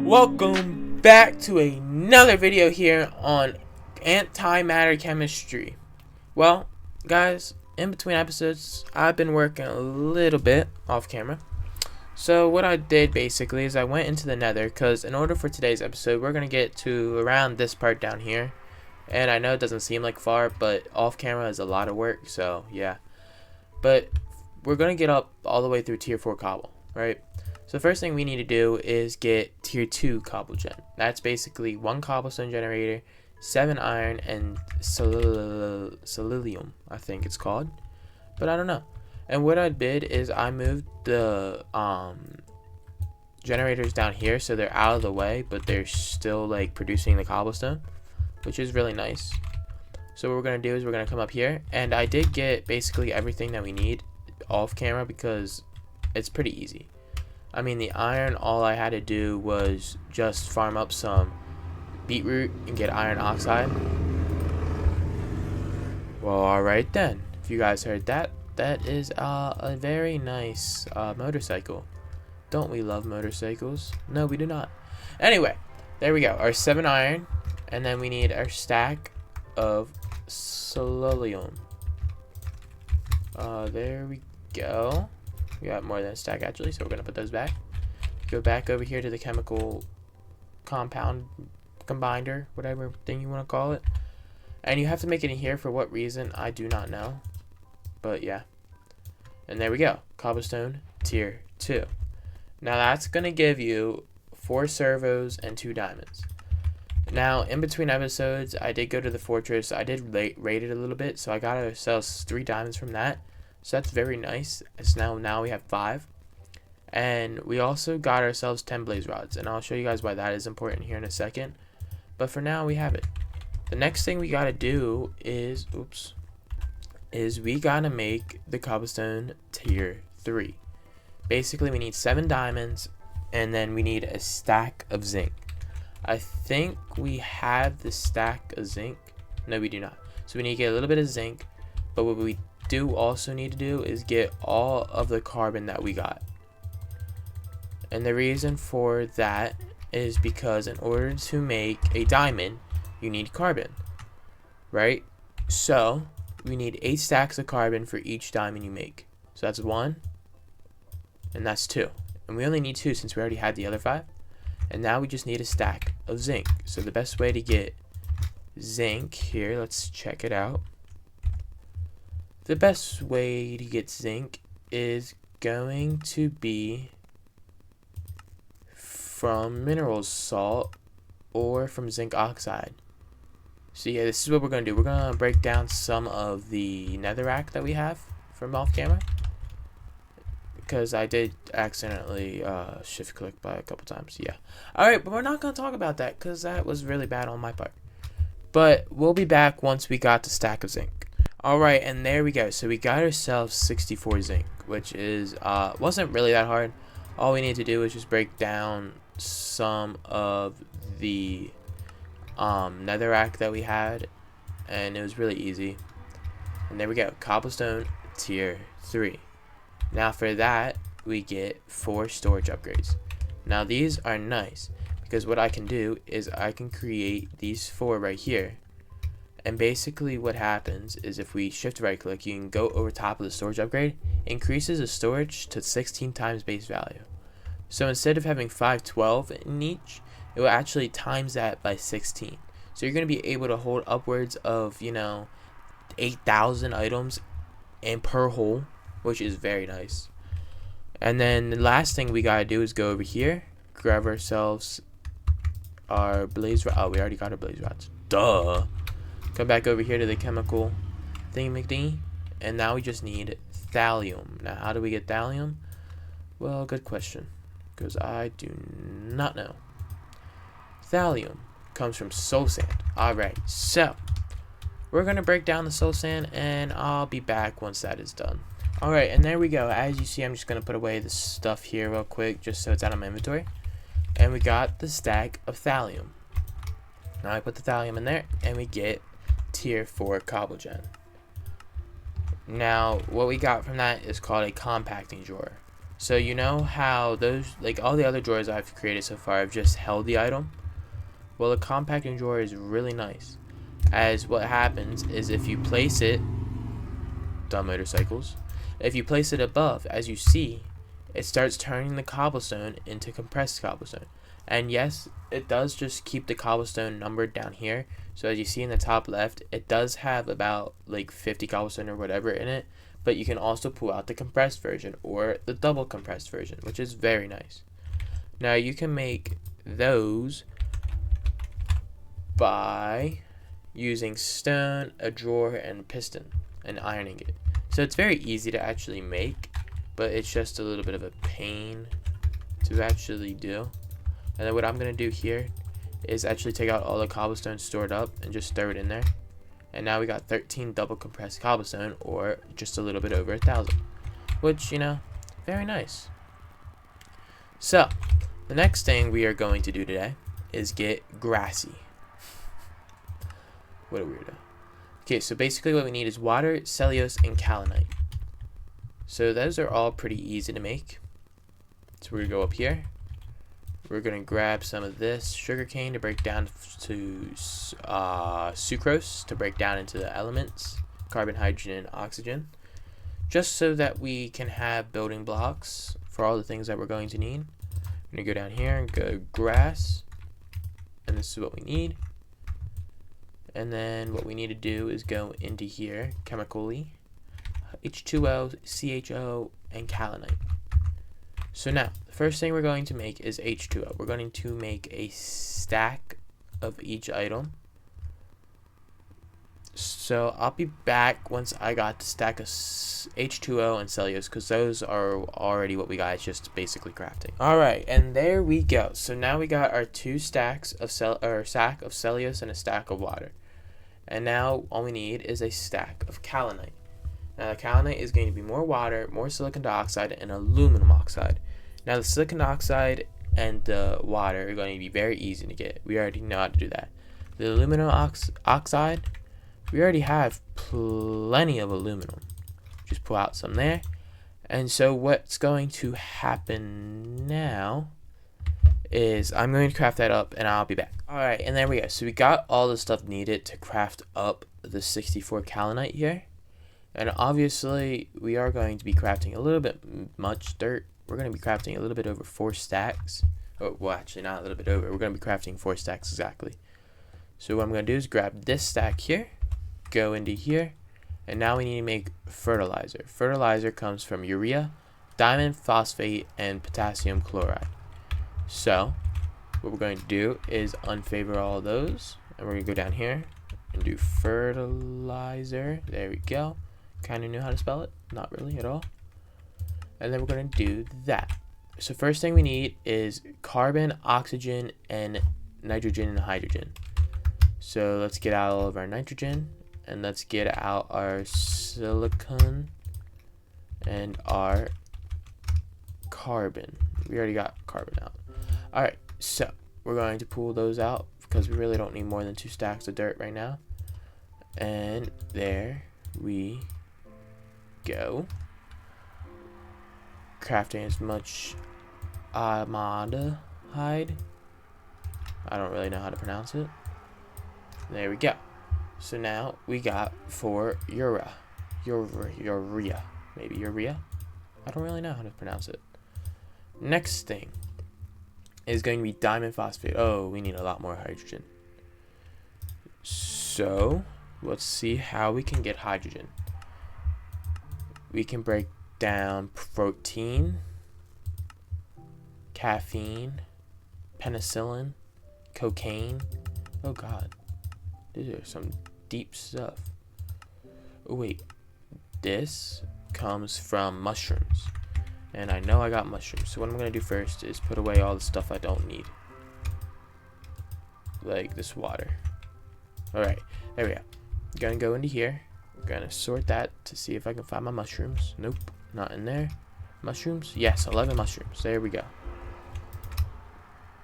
Welcome back to another video here on antimatter chemistry. Well, guys, in between episodes, I've been working a little bit off camera. So what I did basically is I went into the nether because in order for today's episode, we're going to get to around this part down here. And I know it doesn't seem like far, but off camera is a lot of work, so yeah. But we're going to get up all the way through tier 4 cobble, right? So the first thing we need to do is get tier 2 cobble gen. That's basically 1 cobblestone generator, 7 iron, and selenium, I think it's called. But I don't know. And what I did is I moved the generators down here so they're out of the way, but they're still like producing the cobblestone, which is really nice. So what we're going to do is we're going to come up here, and I did get basically everything that we need off camera because it's pretty easy. I mean, the iron, all I had to do was just farm up some beetroot and get iron oxide. Well, alright then. If you guys heard that, that is a very nice motorcycle. Don't we love motorcycles? No, we do not. Anyway, there we go. Our 7 iron, and then we need our stack of selenium. There we go. We got more than a stack actually, so we're gonna put those back. Go back over here to the chemical compound combiner, whatever thing you want to call it. And you have to make it in here for what reason, I do not know. But yeah. And there we go. Cobblestone tier 2. Now that's gonna give you 4 servos and 2 diamonds. Now in between episodes, I did go to the fortress. I did raid it a little bit, so I got ourselves 3 diamonds from that. So that's very nice. It's now we have 5. And we also got ourselves 10 blaze rods. And I'll show you guys why that is important here in a second. But for now, we have it. The next thing we gotta do is, we gotta make the cobblestone tier 3. Basically, we need 7 diamonds. And then we need a stack of zinc. I think we have the stack of zinc. No, we do not. So we need to get a little bit of zinc. But what we do also need to do is get all of the carbon that we got. And the reason for that is because in order to make a diamond, you need carbon, right? So we need 8 stacks of carbon for each diamond you make. So that's 1, and that's 2. And we only need 2 since we already had the other 5. And now we just need a stack of zinc. So the best way to get zinc here, let's check it out. The best way to get zinc is going to be from mineral salt or from zinc oxide. So yeah, this is what we're going to do. We're going to break down some of the netherrack that we have from off camera. Because I did accidentally shift click by a couple times. Yeah. Alright, but we're not going to talk about that because that was really bad on my part. But we'll be back once we got the stack of zinc. Alright, and there we go. So we got ourselves 64 zinc, which is wasn't really that hard. All we need to do is just break down some of the netherrack that we had, and it was really easy. And there we go. Cobblestone tier 3. Now for that, we get 4 storage upgrades. Now these are nice because what I can do is I can create these 4 right here. And basically what happens is if we shift right click, you can go over top of the storage upgrade, increases the storage to 16 times base value. So instead of having 512 in each, it will actually times that by 16. So you're going to be able to hold upwards of, 8,000 items and per hole, which is very nice. And then the last thing we got to do is go over here, grab ourselves our blaze rod. Oh, we already got our blaze rods. Duh. Come back over here to the chemical thingy, and now we just need thallium. Now, how do we get thallium? Well, good question, because I do not know. Thallium comes from soul sand. Alright, so we're going to break down the soul sand, and I'll be back once that is done. Alright, and there we go. As you see, I'm just going to put away the stuff here real quick, just so it's out of my inventory. And we got the stack of thallium. Now I put the thallium in there, and we get tier 4 cobble gen. Now what we got from that is called a compacting drawer. So you know how those, like all the other drawers I've created so far, have just held the item? Well, a compacting drawer is really nice, as what happens is if you place it, dumb motorcycles, if you place it above, as you see, it starts turning the cobblestone into compressed cobblestone. And yes, it does just keep the cobblestone numbered down here. So as you see in the top left, it does have about like 50 cobblestone or whatever in it, but you can also pull out the compressed version or the double compressed version, which is very nice. Now you can make those by using stone, a drawer, and piston, and ironing it. So it's very easy to actually make, but it's just a little bit of a pain to actually do. And then what I'm going to do here is actually take out all the cobblestone stored up and just throw it in there. And now we got 13 double compressed cobblestone, or just a little bit over 1,000. Which, you know, very nice. So, the next thing we are going to do today is get grassy. What a weirdo. Okay, so basically what we need is water, cellulose, and kaolinite. So those are all pretty easy to make. So we're going to go up here. We're going to grab some of this sugarcane to break down to sucrose to break down into the elements, carbon, hydrogen, and oxygen. Just so that we can have building blocks for all the things that we're going to need. I'm going to go down here and go grass. And this is what we need. And then what we need to do is go into here, chemically, H2O, CHO, and kaolinite. So now, the first thing we're going to make is H2O. We're going to make a stack of each item. So I'll be back once I got the stack of H2O and cellulose, because those are already what we got. It's just basically crafting. Alright, and there we go. So now we got our two stacks of sack of cellulose and a stack of water. And now all we need is a stack of kaolinite. Now the kaolinite is going to be more water, more silicon dioxide, and aluminum oxide. Now the silicon dioxide and the water are going to be very easy to get. We already know how to do that. The aluminum oxide, we already have plenty of aluminum. Just pull out some there. And so what's going to happen now is I'm going to craft that up and I'll be back. Alright, and there we go. So we got all the stuff needed to craft up the 64 kaolinite here. And obviously, we are going to be crafting a little bit much dirt. We're going to be crafting a little bit over 4 stacks. Oh, well, actually, not a little bit over. We're going to be crafting 4 stacks exactly. So what I'm going to do is grab this stack here, go into here, and now we need to make fertilizer. Fertilizer comes from urea, diamond phosphate, and potassium chloride. So what we're going to do is unfavor all of those, and we're going to go down here and do fertilizer. There we go. Kind of knew how to spell it, not really at all. And then we're going to do that. So first thing we need is carbon, oxygen, and nitrogen and hydrogen. So let's get out all of our nitrogen, and let's get out our silicon and our carbon. We already got carbon out. Alright, so we're going to pull those out because we really don't need more than 2 stacks of dirt right now. And there we go. Crafting as much amanda hide. I don't really know how to pronounce it. There we go. So now we got 4 urea. Maybe urea. I don't really know how to pronounce it. Next thing is going to be diamond phosphate. Oh, we need a lot more hydrogen. So let's see how we can get hydrogen. We can break down protein, caffeine, penicillin, cocaine. Oh god, these are some deep stuff. Oh wait, this comes from mushrooms, and I know I got mushrooms. So what I'm gonna do first is put away all the stuff I don't need, like this water. Alright, there we go. I'm gonna go into here. I'm gonna sort that to see if I can find my mushrooms. Nope, not in there. Mushrooms? Yes, 11 mushrooms. There we go.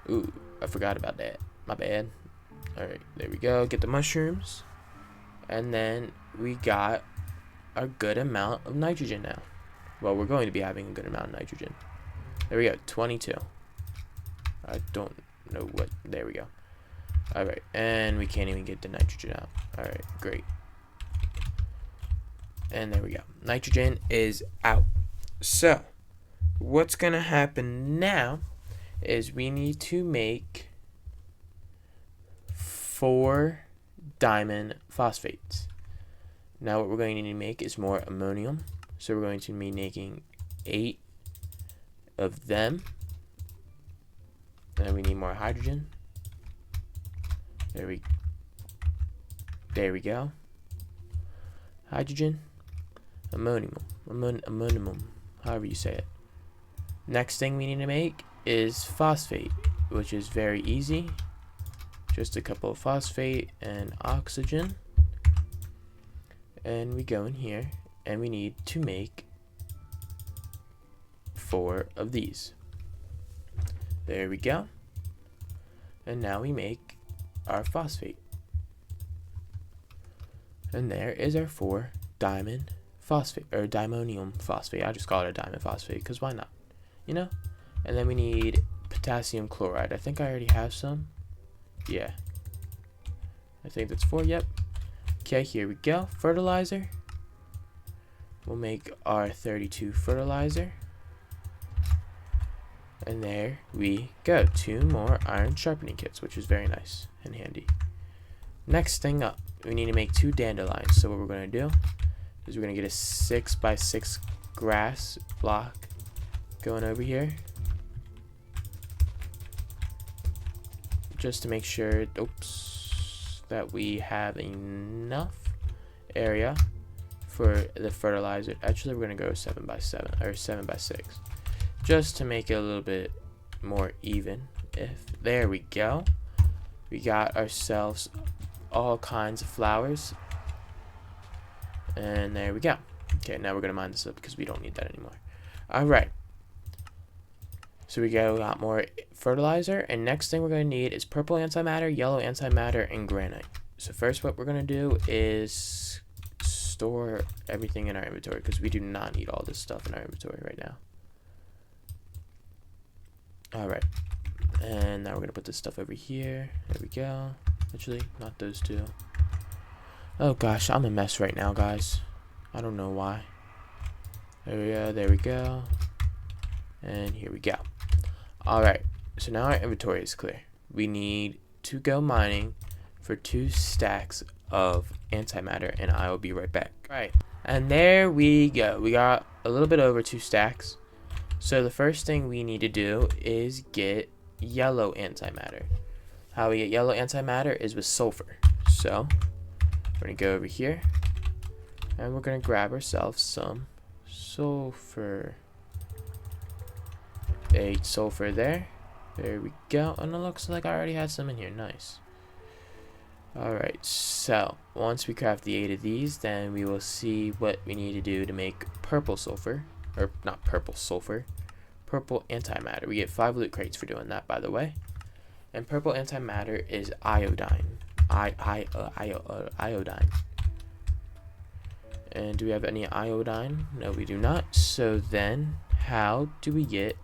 Ooh, I forgot about that. My bad. Alright, there we go. Get the mushrooms. And then we got a good amount of nitrogen now. Well, we're going to be having a good amount of nitrogen. There we go, 22. I don't know what, there we go. Alright, and we can't even get the nitrogen out. Alright, great. And there we go. Nitrogen is out. So, what's going to happen now is we need to make 4 diamond phosphates. Now what we're going to need to make is more ammonium. So we're going to be making 8 of them. And we need more hydrogen. There we go. Hydrogen, ammonium, however you say it. Next thing we need to make is phosphate, which is very easy. Just a couple of phosphate and oxygen. And we go in here and we need to make 4 of these. There we go. And now we make our phosphate. And there is our 4 diamond phosphate, or diammonium phosphate. I just call it a diamond phosphate because why not? You know? And then we need potassium chloride. I think I already have some. Yeah. I think that's 4. Yep. Okay, here we go. Fertilizer. We'll make our 32 fertilizer. And there we go. 2 more iron sharpening kits, which is very nice and handy. Next thing up, we need to make 2 dandelions. So what we're going to do is we're going to get a 6x6 grass block going over here. Just to make sure, that we have enough area for the fertilizer. Actually, we're going to go 7x7 or 7x6. Just to make it a little bit more even. There we go. We got ourselves all kinds of flowers. And there we go. Okay, now we're going to mine this up because we don't need that anymore. Alright. So we got a lot more fertilizer. And next thing we're going to need is purple antimatter, yellow antimatter, and granite. So first what we're going to do is store everything in our inventory because we do not need all this stuff in our inventory right now. Alright. And now we're going to put this stuff over here. There we go. Actually, not those 2. Oh gosh, I'm a mess right now, guys. I don't know why. There we go, there we go. And here we go. Alright, so now our inventory is clear. We need to go mining for 2 stacks of antimatter, and I will be right back. Right, and there we go. We got a little bit over 2 stacks. So the first thing we need to do is get yellow antimatter. How we get yellow antimatter is with sulfur. So we're going to go over here and we're going to grab ourselves some sulfur. 8 sulfur there. There we go. And it looks like I already had some in here. Nice. Alright, so once we craft the 8 of these, then we will see what we need to do to make purple sulfur. Or not purple sulfur. Purple antimatter. We get 5 loot crates for doing that, by the way. And purple antimatter is iodine. Iodine. And do we have any iodine? No, we do not. So then, how do we get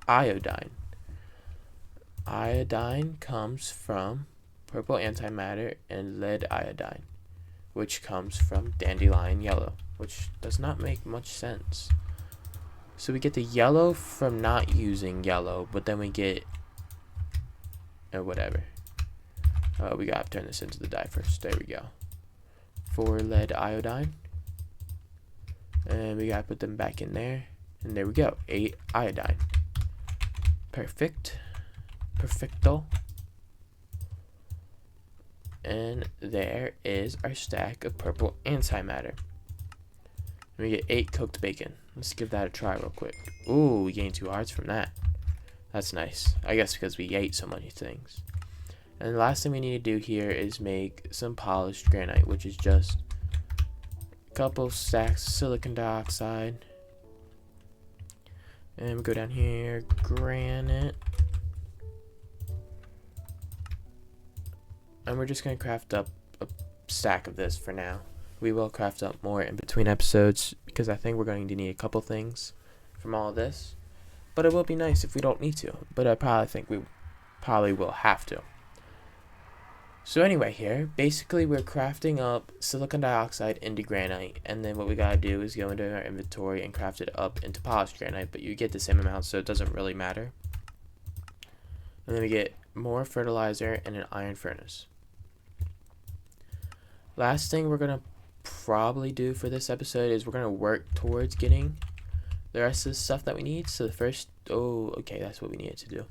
iodine? Iodine comes from purple antimatter and lead iodine, which comes from dandelion yellow, which does not make much sense. So we get the yellow from not using yellow, but then we get whatever. We gotta turn this into the dye first. There we go. 4 lead iodine. And we gotta put them back in there. And there we go. 8 iodine. Perfect. Perfecto. And there is our stack of purple antimatter. And we get 8 cooked bacon. Let's give that a try real quick. Ooh, we gained 2 hearts from that. That's nice. I guess because we ate so many things. And the last thing we need to do here is make some polished granite, which is just a couple stacks of silicon dioxide. And we go down here, granite. And we're just going to craft up a stack of this for now. We will craft up more in between episodes because I think we're going to need a couple things from all of this. But it will be nice if we don't need to. But I probably think we probably will have to. So anyway, here, basically we're crafting up silicon dioxide into granite, and then what we gotta do is go into our inventory and craft it up into polished granite, but you get the same amount, so it doesn't really matter. And then we get more fertilizer and an iron furnace. Last thing we're gonna probably do for this episode is we're gonna work towards getting the rest of the stuff that we need. So the first, okay, that's what we needed to do.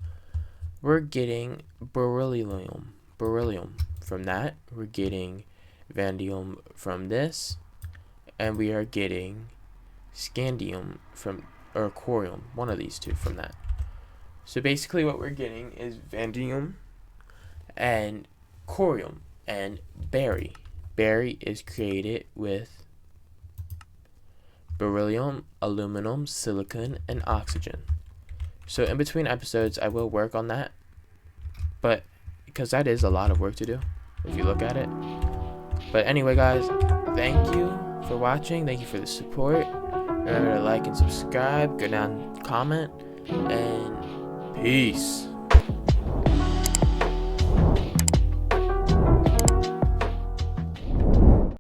We're getting beryllium. From that, we're getting vanadium from this, and we are getting scandium from, or corium, one of these two from that. So basically what we're getting is vanadium and corium and barium. Barium is created with beryllium, aluminum, silicon, and oxygen. So in between episodes I will work on that, but because that is a lot of work to do if you look at it. But anyway guys, thank you for watching, thank you for the support. Remember to like and subscribe, go down, comment, and peace.